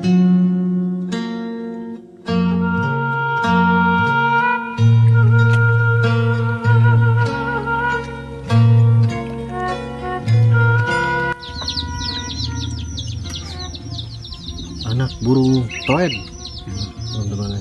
Anak burung toed, teman-teman.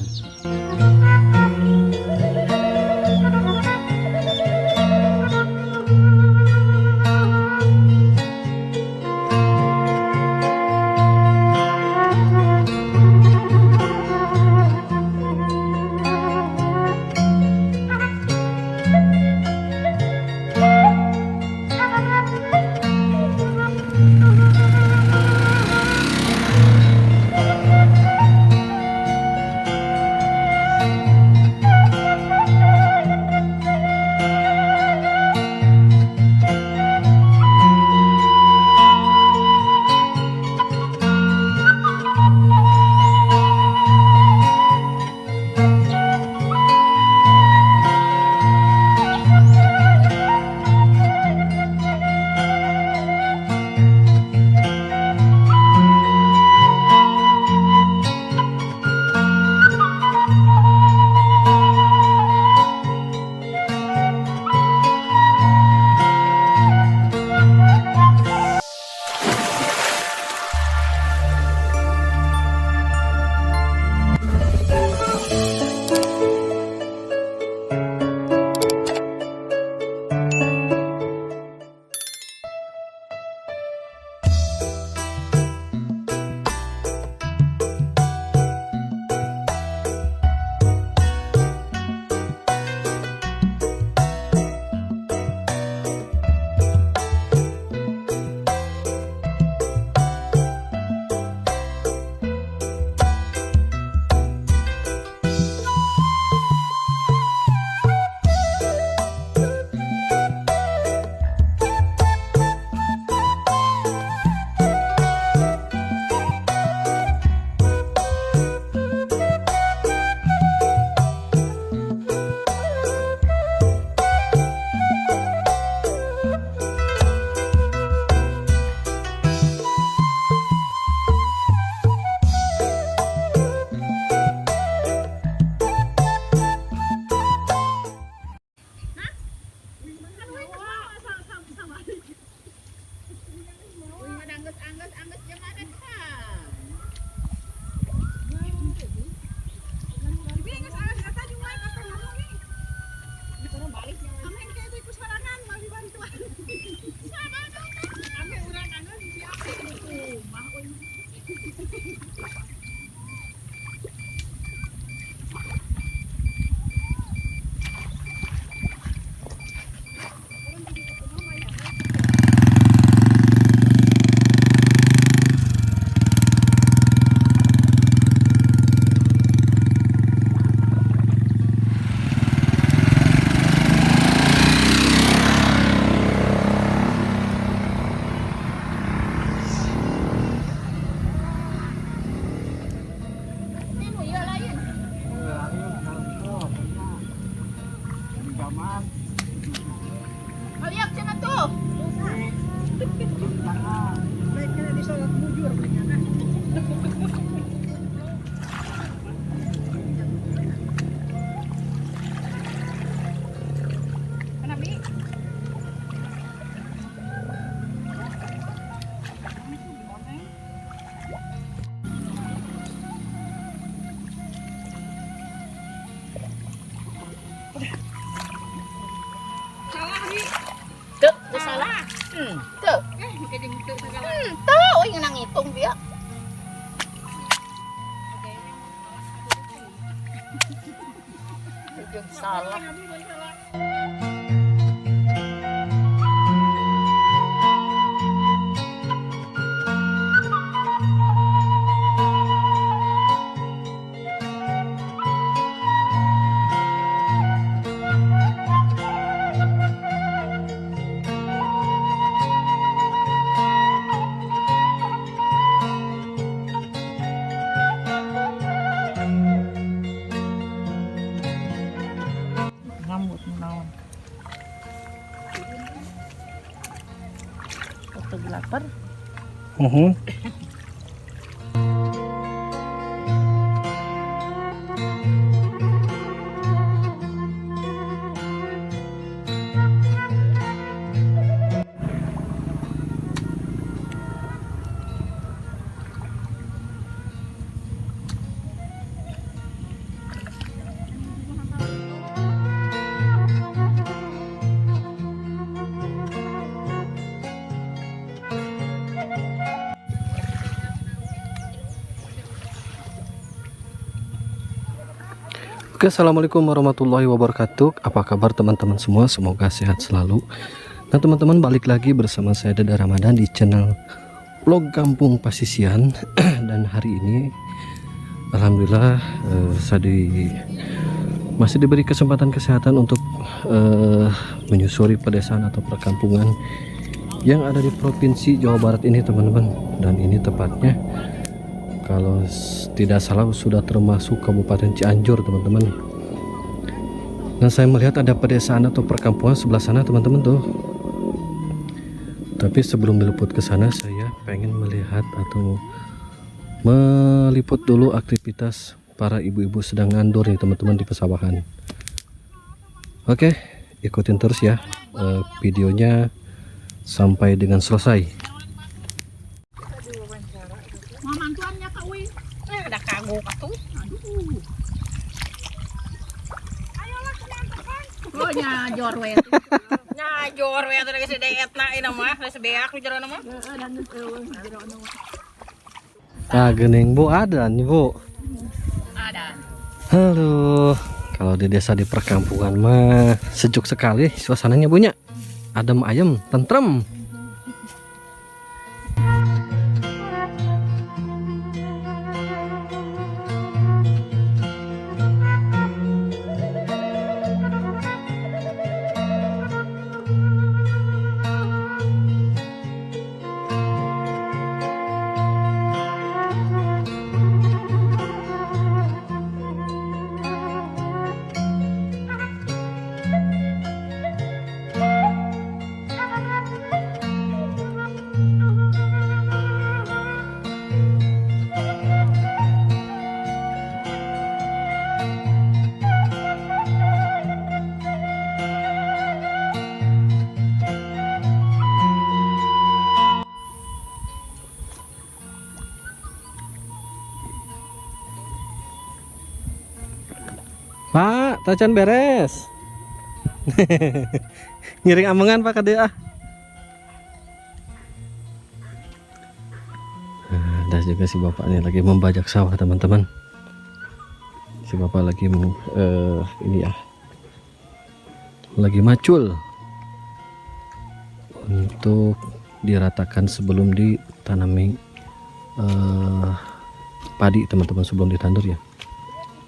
Tahu yang nang hitung dia. Salah. Ngambut menawan. Fotografer. Oke, assalamualaikum warahmatullahi wabarakatuh. Apa kabar teman-teman semua? Semoga sehat selalu. Nah teman-teman, balik lagi bersama saya Dada Ramadan di channel vlog Kampung Pasisian. Dan hari ini alhamdulillah masih diberi kesempatan kesehatan untuk menyusuri pedesaan atau perkampungan yang ada di provinsi Jawa Barat ini teman-teman. Dan ini tepatnya, kalau tidak salah, sudah termasuk Kabupaten Cianjur teman-teman. Nah saya melihat ada pedesaan atau perkampungan sebelah sana teman-teman tuh. Tapi sebelum meliput ke sana, saya pengen melihat atau meliput dulu aktivitas para ibu-ibu sedang ngandur nih teman-teman di pesawahan. Oke, ikutin terus ya videonya sampai dengan selesai. Ada kagok atuh. Aduh. Ayolah kenapa? Oh nyajor we. Nyajor we atuh geus deetna ieu mah, geus beak di jero mah. Heeh, dan jero Ah, gening Bu, ada nih Bu. ada. Halo. Kalau di desa di perkampungan mah sejuk sekali suasananya Bunya. Adem ayem, tentrem. Pak, tacan beres. Ngiring amengan Pak kade ah. Nah, ada juga si bapak nih lagi membajak sawah teman-teman. Si bapak lagi ini ya, lagi macul untuk diratakan sebelum ditanami padi teman-teman, sebelum ditandur ya.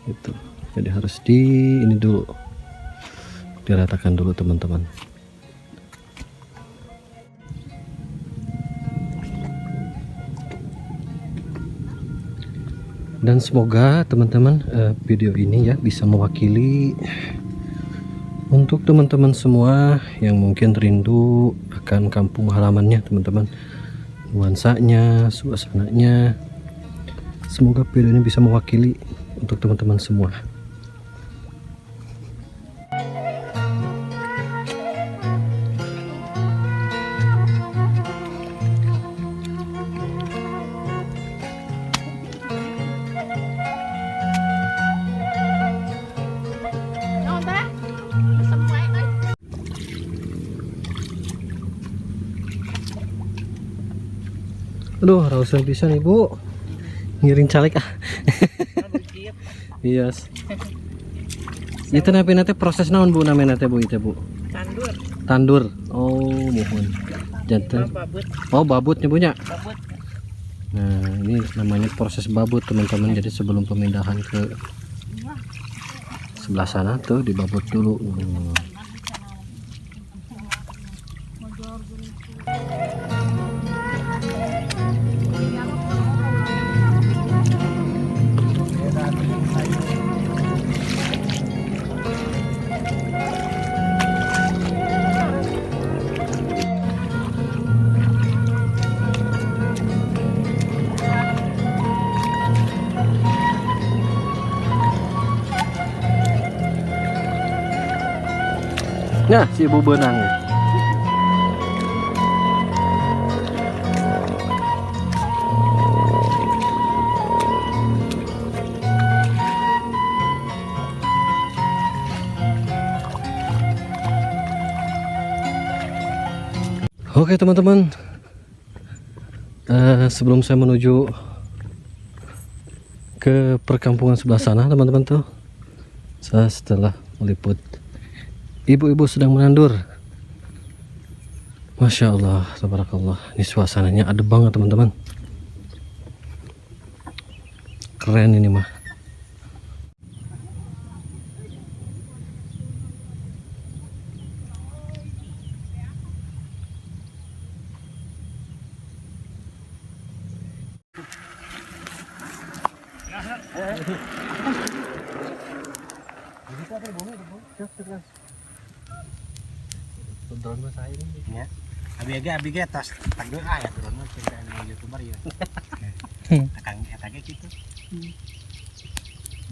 Itu. Jadi harus ini dulu, diratakan dulu teman-teman. Dan semoga teman-teman video ini ya bisa mewakili untuk teman-teman semua yang mungkin rindu akan kampung halamannya teman-teman, nuansanya, suasananya. Semoga video ini bisa mewakili untuk teman-teman semua. Aduh, rausan bisa nih Bu, ngiring caleg ah. Iya. Itu nanti proses naon Bu namanya Bu itu Bu? Tandur. Tandur. Oh, mohon. Jantan. Oh, babut nyebutnya. Babut. Nah, ini namanya proses babut teman-teman. Jadi sebelum pemindahan ke sebelah sana tuh dibabut dulu. Nah, si ibu benang. Oke teman-teman, sebelum saya menuju ke perkampungan sebelah sana teman-teman tuh, Setelah meliput, ibu-ibu sedang menandur. Masya Allah, tabarakallah. Ini suasananya adem banget teman-teman. Keren ini mah. Ya. Abi-abi tas tagdo ya turun mah cerita YouTuber ya. Akang gitu.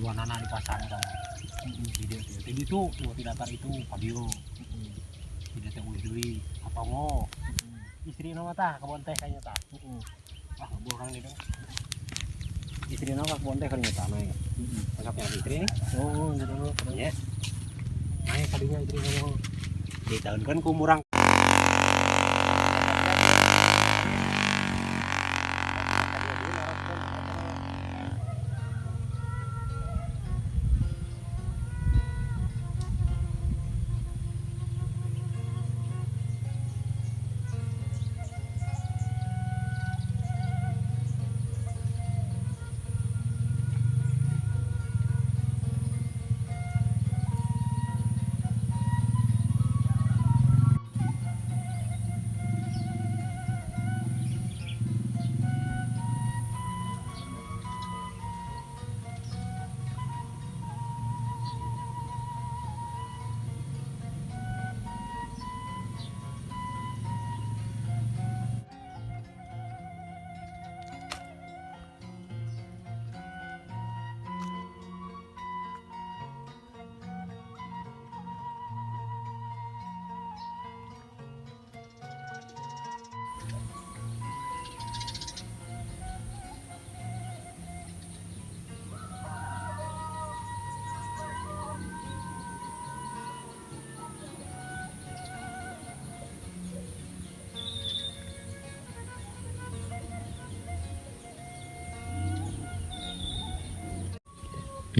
Dua nana dipasang kan. Video itu di datar itu Fabio. Tidak teh deui apa mau. Istri nama tah kabon teh kayaknya tah. Ah borang gitu. Istri nama kabon teh kayaknya tah mah. Anggapnya istri nih. Oh, gitu. Ya. Nah, tadinya istri nama di tahun kan kumurang.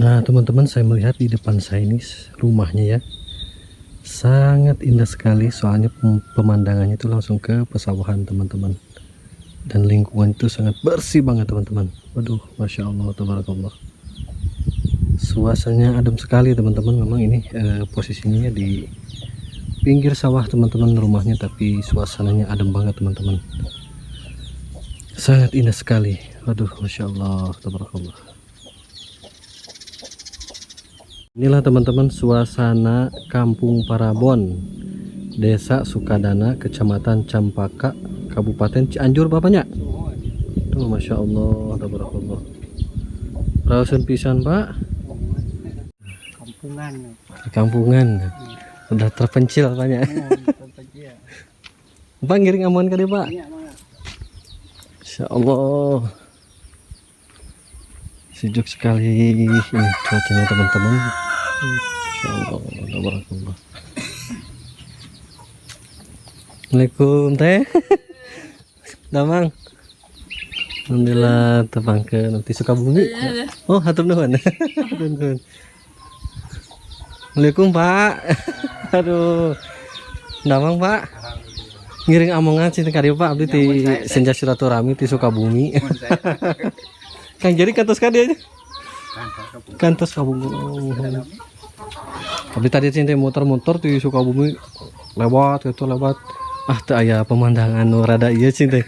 Nah teman-teman, saya melihat di depan saya ini rumahnya ya, sangat indah sekali. Soalnya pemandangannya itu langsung ke pesawahan teman-teman, dan lingkungan itu sangat bersih banget teman-teman. Waduh, Masya Allah, tabarakallah. Suasananya adem sekali teman-teman. Memang ini posisinya di pinggir sawah teman-teman rumahnya, tapi suasananya adem banget teman-teman. Sangat indah sekali. Waduh, Masya Allah, tabarakallah. Inilah teman-teman suasana Kampung Parabon, Desa Sukadana, Kecamatan Campaka, Kabupaten Cianjur, bapaknya. Tuh, Masya Allah, tabarakallah. Rausan pisan, Pak. Kampungan. Kampungan. Udah terpencil bapaknya. Pak ngiring amuan kali, Pak. Masya Allah. Sejuk sekali ini cuacanya teman-teman. Masya Allah, tabarakallah. Assalamualaikum teh. Damang. Alhamdulillah tepang ke nanti Sukabumi. Oh, hatur nuhun. Hatur nuhun. Assalamualaikum Pak. Aduh. Damang Pak. Ngiring amongan sih kali Pak abdi ti senja silaturahmi ti Sukabumi. Kang jadi kantos ka dia aja. Kantos Sukabumi. Abdi tadi cinta motor-motor di Sukabumi lewat itu lewat. Ah teu aya pemandangan nu rada ieu cinta.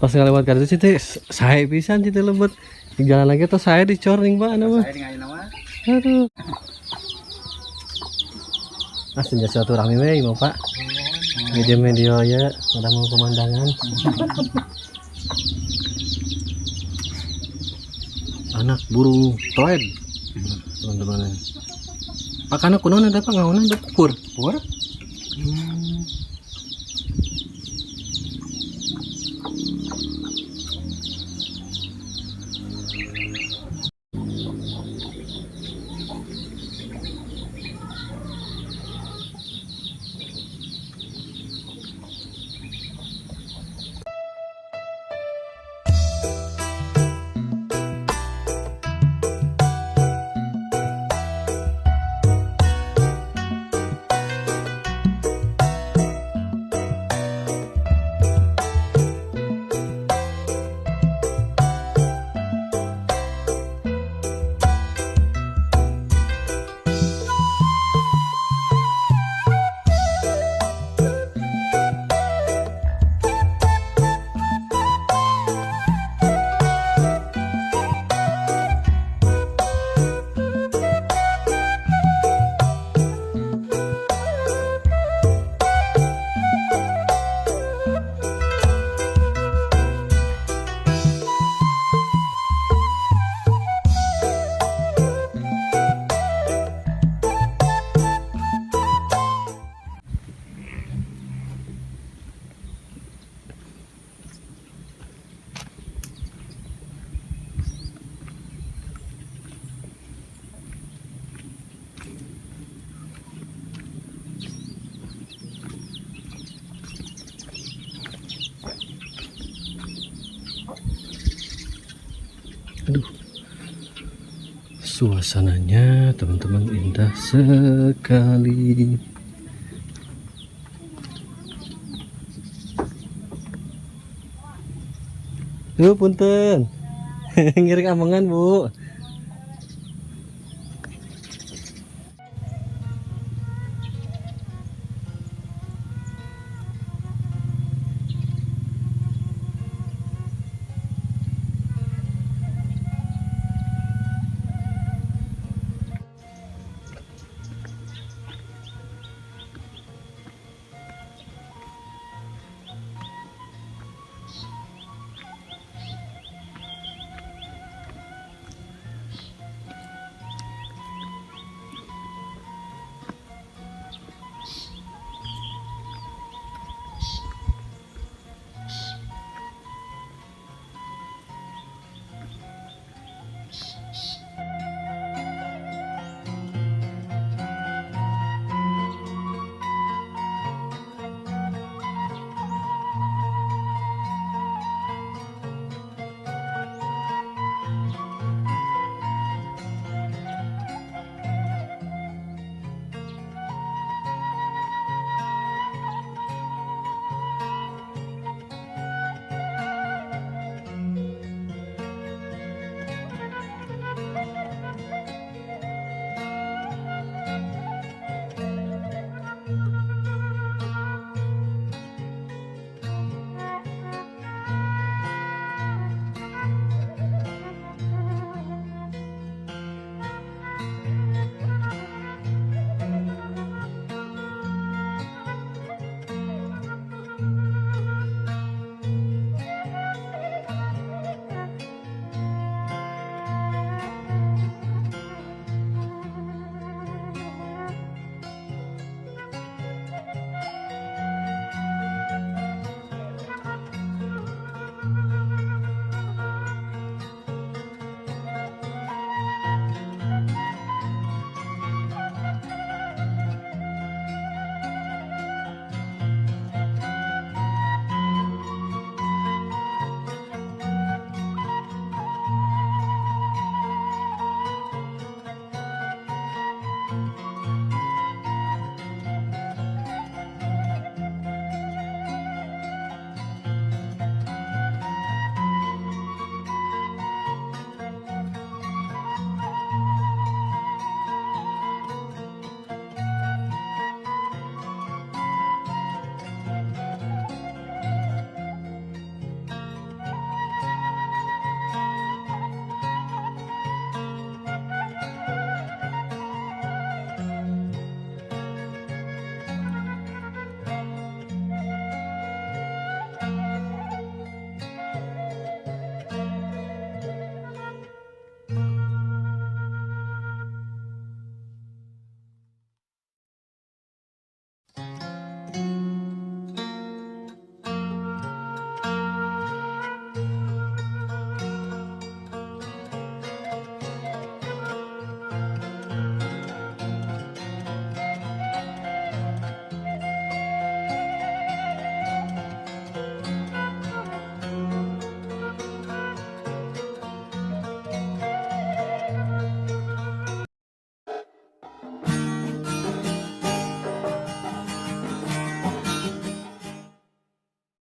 Pas ngalewat ka ditu cinta sae pisan cinta lembut. Di jalan lagi tuh saya dicorning Pak anu mah. Aduh. Ah senja silaturahmi we imah Pak. Media-media ya ada mau pemandangan. Anak burung toed teman-teman. Makanya kuno ada apa ngauna ada pur. Suasananya teman-teman indah sekali. Punten. Ngiring amangan, Bu.